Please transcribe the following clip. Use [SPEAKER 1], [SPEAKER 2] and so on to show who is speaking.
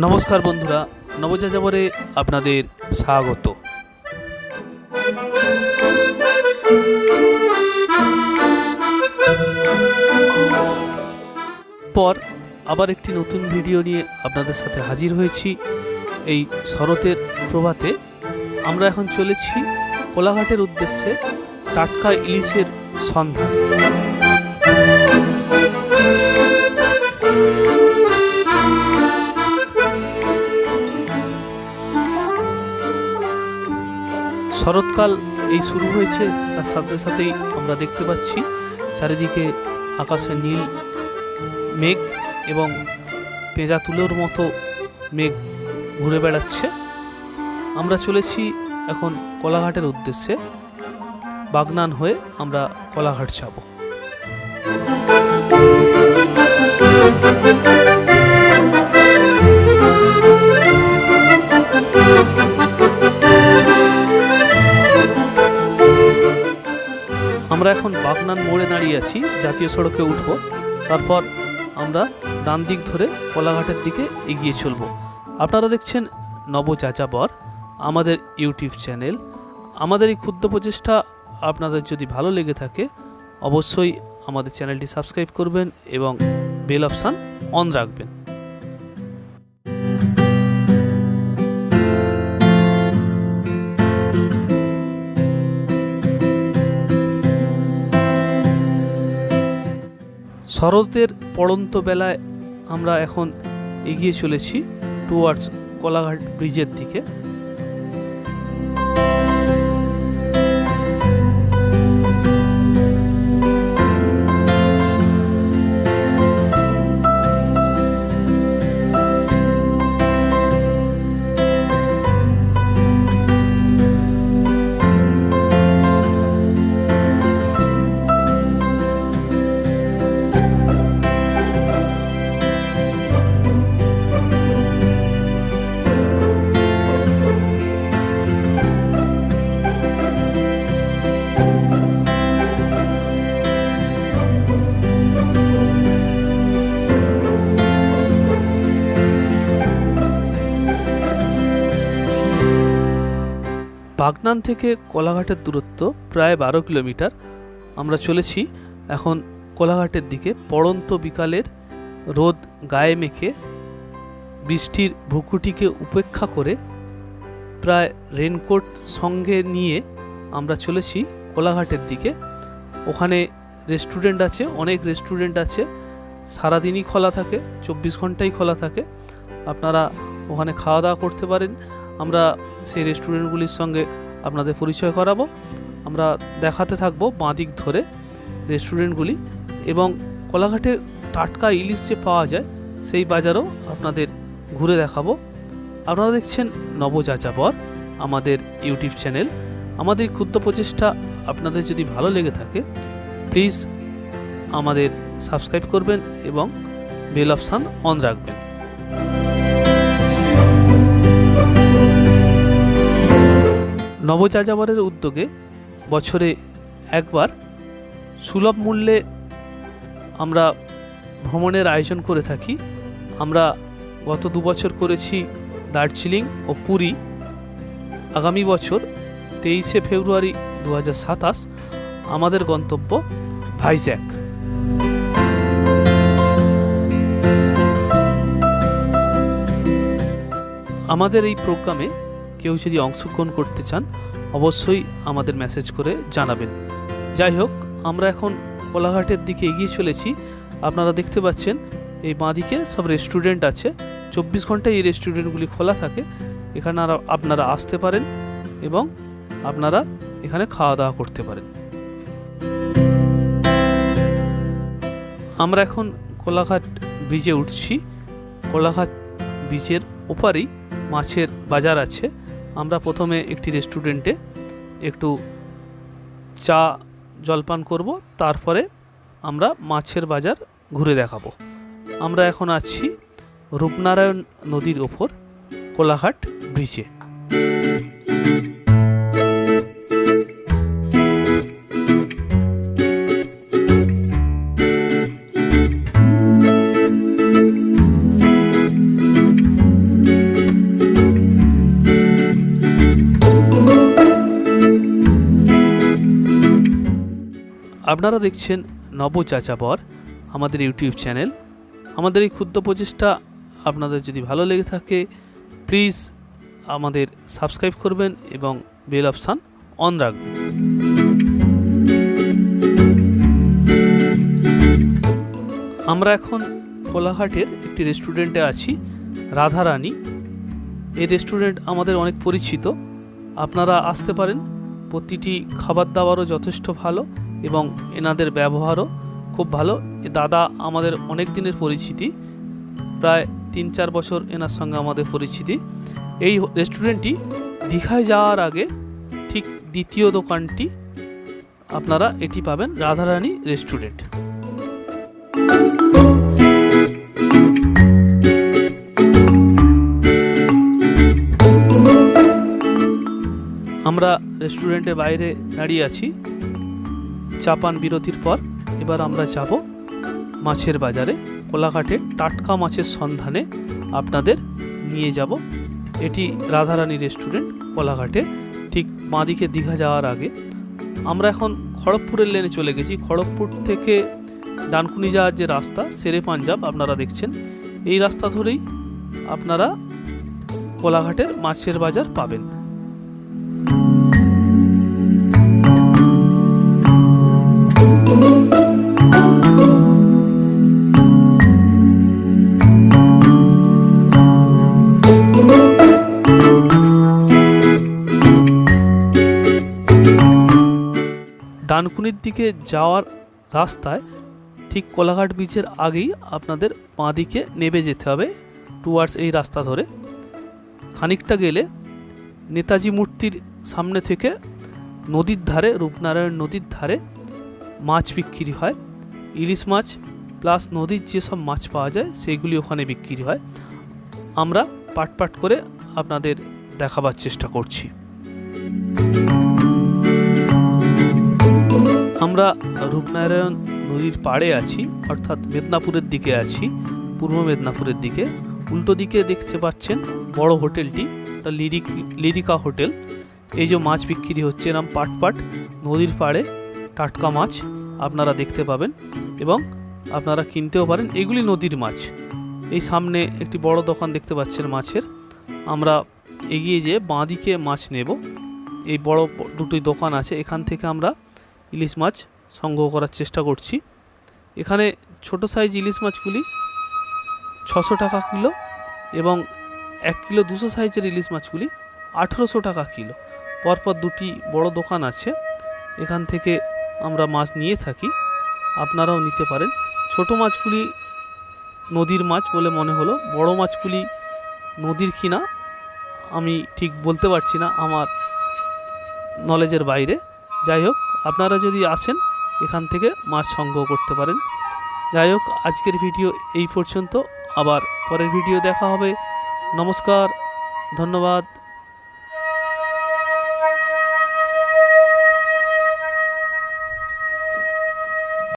[SPEAKER 1] নমস্কার বন্ধুরা, নবযাযাবরে আপনাদের স্বাগত। পর আবার একটি নতুন ভিডিও নিয়ে আপনাদের সাথে হাজির হয়েছি। এই শরতের প্রভাতে আমরা এখন চলেছি কোলাঘাটের উদ্দেশ্যে টাটকা ইলিশের সন্ধান। শরৎকাল এই শুরু হয়েছে, তার সাথে সাথেই আমরা দেখতে পাচ্ছি চারিদিকে আকাশে নীল মেঘ এবং পেঁজা তুলোর মতো মেঘ ঘুরে বেড়াচ্ছে। আমরা চলেছি এখন কোলাঘাটের উদ্দেশ্যে। বাগনান হয়ে আমরা কোলাঘাট যাব। আমরা এখন বাগনান মোড়ে দাঁড়িয়ে আছি, জাতীয় সড়কে উঠব। তারপর আমরা ডান দিক ধরে কোলাঘাটের দিকে এগিয়ে চলব। আপনারা দেখছেন নবযাযাবর, আমাদের ইউটিউব চ্যানেল। আমাদের এই ক্ষুদ্র প্রচেষ্টা আপনাদের যদি ভালো লেগে থাকে অবশ্যই আমাদের চ্যানেলটি সাবস্ক্রাইব করবেন এবং বেল অপশান অন রাখবেন। শরতের পড়ন্ত বেলায় আমরা এখন এগিয়ে চলেছি টুয়ার্ডস কোলাঘাট ব্রিজের দিকে। বাগনান থেকে কোলাঘাটের দূরত্ব প্রায় 12 কিলোমিটার। আমরা চলেছি এখন কোলাঘাটের দিকে। পড়ন্ত বিকালের রোদ গায়ে মেখে বৃষ্টির ভুকুটিকে উপেক্ষা করে প্রায় রেনকোট সঙ্গে নিয়ে আমরা চলেছি কোলাঘাটের দিকে। ওখানে রেস্টুরেন্ট আছে, অনেক রেস্টুরেন্ট আছে, সারাদিনই খোলা থাকে, 24 ঘন্টাই খোলা থাকে। আপনারা ওখানে খাওয়া দাওয়া করতে পারেন। আমরা সেই রেস্টুরেন্টগুলির সঙ্গে আপনাদের পরিচয় করাবো। আমরা দেখাতে থাকবো বাঁ দিক ধরে রেস্টুরেন্টগুলি, এবং কোলাঘাটে টাটকা ইলিশ যে পাওয়া যায় সেই বাজারও আপনাদের ঘুরে দেখাবো। আপনারা দেখছেন নবযাযাবর, আমাদের ইউটিউব চ্যানেল। আমাদের ক্ষুদ্র প্রচেষ্টা আপনাদের যদি ভালো লেগে থাকে প্লিজ আমাদের সাবস্ক্রাইব করবেন এবং বেল অপশান অন রাখবেন। নবযাযাবরের উদ্যোগে বছরে একবার সুলভ মূল্যে আমরা ভ্রমণের আয়োজন করে থাকি। আমরা গত 2 বছর করেছি দার্জিলিং ও পুরী। আগামী বছর 23শে ফেব্রুয়ারি 2027 আমাদের গন্তব্য ভাইজ্যাক। আমাদের এই প্রোগ্রামে কেউ যদি অংশগ্রহণ করতে চান অবশ্যই আমাদের মেসেজ করে জানাবেন। যাই হোক, আমরা এখন কোলাঘাটের দিকে এগিয়ে চলেছি। আপনারা দেখতে পাচ্ছেন এই বাঁদিকে সব রেস্টুরেন্ট আছে, 24 ঘন্টায় এই রেস্টুরেন্টগুলি খোলা থাকে। এখানে আপনারা আসতে পারেন এবং আপনারা এখানে খাওয়া দাওয়া করতে পারেন। আমরা এখন কোলাঘাট ব্রিজে উঠছি। কোলাঘাট ব্রিজের ওপারেই মাছের বাজার আছে। আমরা প্রথমে একটি রেস্টুরেন্টে একটু চা জলপান করব, তারপরে আমরা মাছের বাজার ঘুরে দেখাবো। আমরা এখন আছি রূপনারায়ণ নদীর ওপর কোলাঘাট ব্রিজে। আপনারা দেখছেন নব চাচাবর আমাদের ইউটিউব চ্যানেল। আমাদের এই ক্ষুদ্র প্রচেষ্টা আপনাদের যদি ভালো লেগে থাকে প্লিজ আমাদের সাবস্ক্রাইব করবেন এবং বেল অপশান অন রাখবেন। আমরা এখন কোলাঘাটের একটি রেস্টুরেন্টে আছি, রাধারানী। এই রেস্টুরেন্ট আমাদের অনেক পরিচিত, আপনারা আসতে পারেন। প্রতিটি খাবার দাবারও যথেষ্ট ভালো এবং এনাদের ব্যবহারও খুব ভালো। এ দাদা আমাদের অনেক দিনের পরিচিতি, প্রায় 3-4 বছর এনার সঙ্গে আমাদের পরিচিতি। এই রেস্টুরেন্টটি দীঘায় যাওয়ার আগে ঠিক দ্বিতীয় দোকানটি আপনারা এটি পাবেন, রাধারানী রেস্টুরেন্ট। আমরা রেস্টুরেন্টের বাইরে দাঁড়িয়ে আছি চা পান বিরতির পর। এবার আমরা যাব মাছের বাজারে, কোলাঘাটে টাটকা মাছের সন্ধানে আপনাদের নিয়ে যাব। এটি রাধারানী রেস্টুরেন্ট, কোলাঘাটে ঠিক বাঁদিকে দীঘা যাওয়ার আগে। আমরা এখন খড়গপুরের লেনে চলে গেছি। খড়গপুর থেকে ডানকুনি যাওয়ার যে রাস্তা, শেরে পাঞ্জাব আপনারা দেখছেন, এই রাস্তা ধরেই আপনারা কোলাঘাটের মাছের বাজার পাবেন। ডানকুনির দিকে যাওয়ার রাস্তায় ঠিক কোলাঘাট বিচের আগেই আপনাদের বাঁ দিকে নেমে যেতে হবে টুয়ার্ডস এই রাস্তা ধরে। খানিকটা গেলে নেতাজি মূর্তির সামনে থেকে নদীর ধারে, রূপনারায়ণ নদীর ধারে মাছ বিক্রি হয়। ইলিশ মাছ প্লাস নদীর যেসব মাছ পাওয়া যায় সেইগুলি ওখানে বিক্রি হয়। আমরা পাট পাট করে আপনাদের দেখাবার চেষ্টা করছি। আমরা রূপনারায়ণ নদীর পাড়ে আছি, অর্থাৎ মেদিনীপুরের দিকে আছি, পূর্ব মেদিনীপুরের দিকে। উল্টো দিকে দেখতে পাচ্ছেন বড় হোটেলটি, এটা লিরিকা হোটেল। এই যে মাছ বিক্রি হচ্ছে এরম পাট পাট নদীর পাড়ে টাটকা মাছ আপনারা দেখতে পাবেন এবং আপনারা কিনতেও পারেন। এগুলি নদীর মাছ। এই সামনে একটি বড় দোকান দেখতে পাচ্ছেন মাছের। আমরা এগিয়ে যেয়ে বাঁদিকে মাছ নেব। এই বড় দুটি দোকান আছে, এখান থেকে আমরা ইলিশ মাছ সংগ্রহ করার চেষ্টা করছি। এখানে ছোট সাইজ ইলিশ মাছগুলি 600 টাকা কিলো এবং 1 কিলো 200 সাইজের ইলিশ মাছগুলি 1800 টাকা কিলো। পরপর দুটি বড় দোকান আছে, এখান থেকে আমরা মাছ নিয়ে থাকি, আপনারাও নিতে পারেন। ছোট মাছগুলি নদীর মাছ বলে মনে হলো, বড় মাছগুলি নদীর কিনা আমি ঠিক বলতে পারছি না, আমার নলেজের বাইরে। যাই হোক, আপনারা যদি আসেন এখান থেকে মাছ সংগ্রহ করতে পারেন। যাই হোক, আজকের ভিডিও এই পর্যন্ত, আবার পরের ভিডিও দেখা হবে। নমস্কার, ধন্যবাদ।